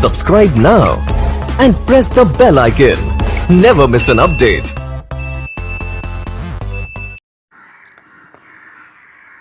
Subscribe now and press the bell icon. Never miss an update.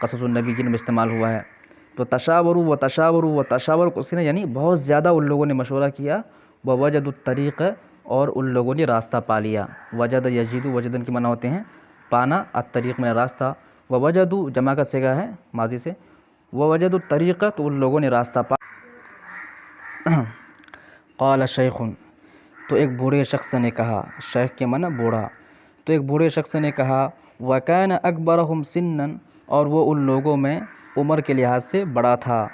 قصص النبیین میں استعمال ہوا ہے. تو تشاوروا و تشاوروا و تشاور کو سے یعنی بہت زیادہ ان لوگوں نے مشورہ کیا. ووجدوا الطریق اور ان لوگوں نے راستہ پا لیا. وجد یجد وجدن کے معنی ہوتے ہیں پانا، الطریق میں راستہ. ووجدوا جمع کا صیغہ ہے ماضی سے. ووجدوا الطریق تو ان لوگوں نے راستہ پا. قال شیخ تو ایک بوڑھے شخص نے کہا، شیخ کے معنی بوڑھا. تو ایک بوڑھے شخص نے کہا وکان اکبرہم سنا اور وہ ان لوگوں میں عمر کے لحاظ سے بڑا تھا.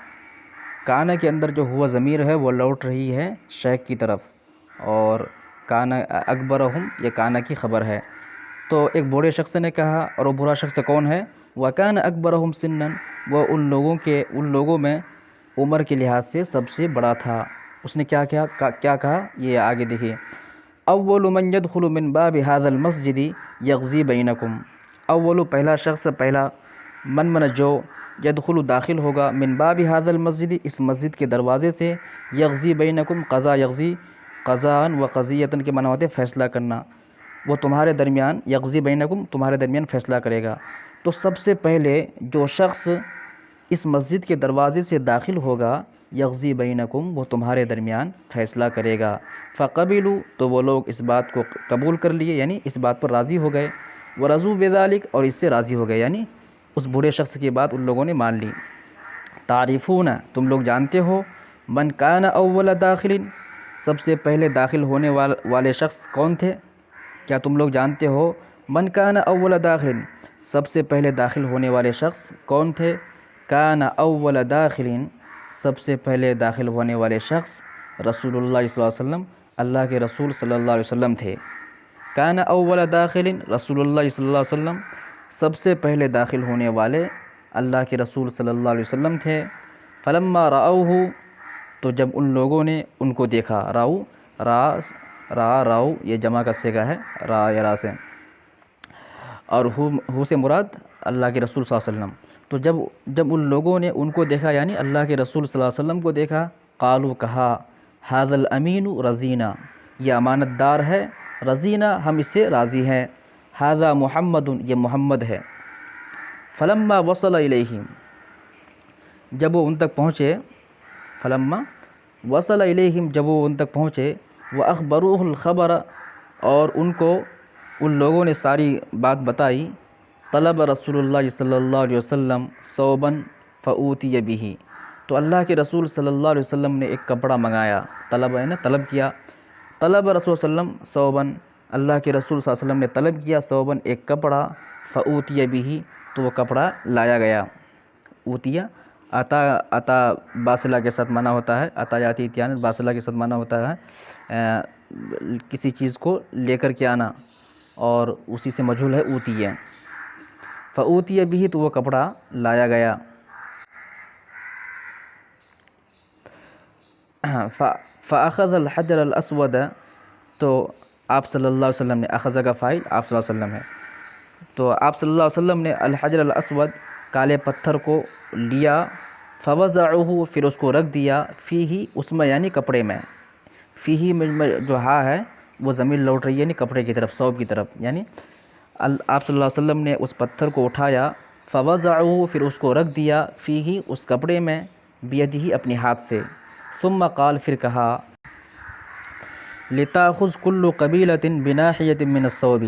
کانا کے اندر جو ہوا ضمیر ہے وہ لوٹ رہی ہے شیخ کی طرف، اور کانا اکبرہم یہ کانا کی خبر ہے. تو ایک بوڑھے شخص نے کہا، اور وہ بوڑھا شخص کون ہے؟ وکان اکبرہم سنا وہ ان لوگوں میں عمر کے لحاظ سے سب سے بڑا تھا. اس نے کیا کہا یہ آگے دیکھیے. اول من يدخل من باب هذا المسجد یغزی بینکم. اول پہلا شخص، پہلا من جو یدخل داخل ہوگا من باب هذا المسجد اس مسجد کے دروازے سے، یغزی بینکم قضا یغزی قضاءً و قضیۃً کے معنی ہوتے فیصلہ کرنا. وہ تمہارے درمیان یغزی بینکم تمہارے درمیان فیصلہ کرے گا. تو سب سے پہلے جو شخص اس مسجد کے دروازے سے داخل ہوگا یغزی بینکم وہ تمہارے درمیان فیصلہ کرے گا. فقبلوا تو وہ لوگ اس بات کو قبول کر لیے، یعنی اس بات پر راضی ہو گئے. ورضوا بذلک اور اس سے راضی ہو گئے، یعنی اس بوڑھے شخص کی بات ان لوگوں نے مان لی. تعریفون تم لوگ جانتے ہو، من کان اول داخل سب سے پہلے داخل ہونے والے شخص کون تھے؟ کیا تم لوگ جانتے ہو من کان اول داخل سب سے پہلے داخل ہونے والے شخص کون تھے؟ کان اول داخل سب سے پہلے داخل ہونے والے شخص رسول اللہ صلی اللہ علیہ وسلم اللہ کے رسول صلی اللہ علیہ وسلم تھے. کان اول داخل رسول اللہ صلی اللہ علیہ وسلم سب سے پہلے داخل ہونے والے اللہ کے رسول صلی اللہ علیہ وسلم تھے. فلما رأوہ تو جب ان لوگوں نے ان کو دیکھا، راؤ یہ جمع کا صیغہ ہے را یا را سے، اور ہو سے مراد اللہ کے رسول صلی اللہ علیہ وسلم. تو جب ان لوگوں نے ان کو دیکھا یعنی اللہ کے رسول صلی اللہ علیہ وسلم کو دیکھا، قالوا کہا ھذا الامین رضینا یہ امانت دار ہے، رضینا ہم اس سے راضی ہیں. ھذا محمد یہ محمد ہے. فلما وصل الیہم جب وہ ان تک پہنچے، فلما وصل الیہم جب وہ ان تک پہنچے، واخبروہ الخبر اور ان لوگوں نے ساری بات بتائی. طلب رسول اللہ صلی اللہ علیہ وسلم ثوباً فأوتی بہ تو اللہ کے رسول صلی اللہ علیہ وسلم نے ایک کپڑا منگایا. طلب ہے نا طلب کیا. طلب رسول صلی اللہ علیہ وسلم ثوباً اللہ کے رسول صلی اللہ علیہ وسلم نے طلب کیا ثوباً ایک کپڑا. فأوتی بہ تو وہ کپڑا لایا گیا. اوتیا عطا باصلہ کے ساتھ معنی ہوتا ہے، عطا یاتی اتیان باصلہ کے ساتھ معنی ہوتا ہے کسی چیز کو لے کر کے آنا، اور اسی سے مجہول ہے اوتی ہے. فأوتی بہ تو وہ کپڑا لایا گیا. فأخذ الحجر الاسود تو آپ صلی اللہ علیہ وسلم نے، اخذ کا فاعل آپ صلی اللہ علیہ وسلم ہے، تو آپ صلی اللہ علیہ وسلم نے الحجر الاسود کالے پتھر کو لیا. فوضعہ پھر اس کو رکھ دیا، فیہ اس میں یعنی کپڑے میں. فیہ میں جو ہا ہے وہ ضمیر لوٹ رہی ہے یعنی کپڑے کی طرف، ثوب کی طرف. یعنی آپ صلی اللہ علیہ وسلم نے اس پتھر کو اٹھایا، فوضعہ پھر اس کو رکھ دیا، فیہ اس کپڑے میں، بیدہ اپنے ہاتھ سے. ثم قال پھر کہا لتاخذ کل قبیلۃ بناحیۃ من الثوب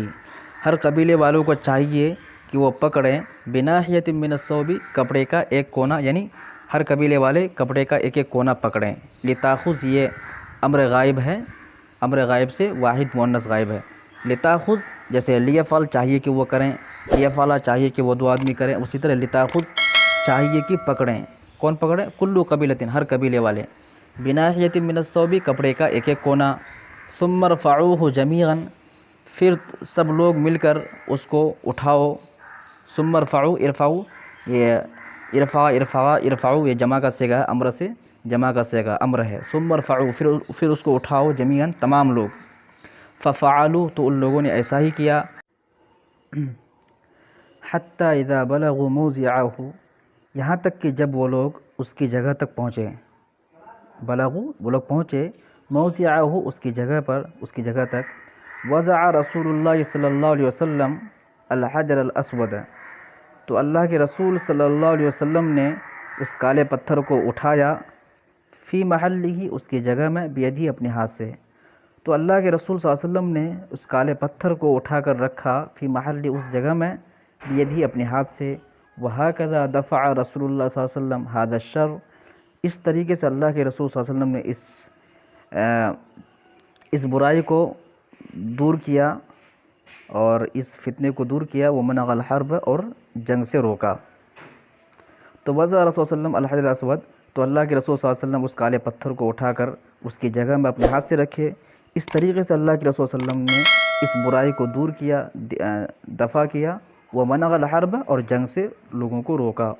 ہر قبیلے والوں کو چاہیے کہ وہ پکڑیں بناحیۃ من الثوب کپڑے کا ایک کونا، یعنی ہر قبیلے والے کپڑے کا ایک ایک کونا پکڑیں. لتاخذ یہ امر غائب ہے، امر غائب سے واحد مؤنث غائب ہے. لتاخذ جیسے لیفعل چاہیے کہ وہ کریں، یفعل چاہیے کہ وہ دو آدمی کریں، اسی طرح لتاخذ چاہیے کہ پکڑیں. کون پکڑیں؟ کل قبیلۃ ہر قبیلے والے، بناحیۃ من الثوب کپڑے کا ایک ایک کونا. ثم ارفعوہ جمیعا پھر سب لوگ مل کر اس کو اٹھاؤ. ثم ارفعوا ارفعوا یہ ارفعوا یہ جمع کا صیغہ ہے، امر سے جمع کا صیغہ امر ہے. ثم ارفعوا پھر اس کو اٹھاؤ جمیعا تمام لوگ. ففعلوا تو ان لوگوں نے ایسا ہی کیا. حتی اذا بلغوا موضعہ یہاں تک کہ جب وہ لوگ اس کی جگہ تک پہنچے. بلغوا وہ لوگ پہنچے، موضعہ اس کی جگہ پر، اس کی جگہ تک. وضع رسول اللہ صلی اللہ علیہ وسلم الحجر الاسود تو اللہ کے رسول صلی اللہ علیہ وسلم نے اس کالے پتھر کو اٹھایا، فی محلہ، اس کی جگہ میں، بیدی، اپنے ہاتھ سے۔ تو اللہ کے رسول صلی اللہ علیہ وسلم نے اس کالے پتھر کو اٹھا کر رکھا، فی محلہ، اس جگہ میں، بیدی، اپنے ہاتھ سے۔ وہکذا دفع رسول اللہ صلی اللہ علیہ وسلم ھذا الشر، اس طریقے سے اللہ کے رسول صلی اللہ علیہ وسلم نے اس برائی کو دور کیا اور اس فتنے کو دور کیا، ومنع الحرب، اور جنگ سے روکا۔ تو وضع رسول صلی اللہ علیہ وسلم الحجر الاسود، تو اللہ کے رسول صلی اللہ علیہ وسلم اس کالے پتھر کو اٹھا کر اس کی جگہ میں اپنے ہاتھ سے رکھے۔ اس طریقے سے اللہ کے رسول صلی اللہ علیہ وسلم نے اس برائی کو دور کیا، دفع کیا، ومنع الحرب، اور جنگ سے لوگوں کو روکا۔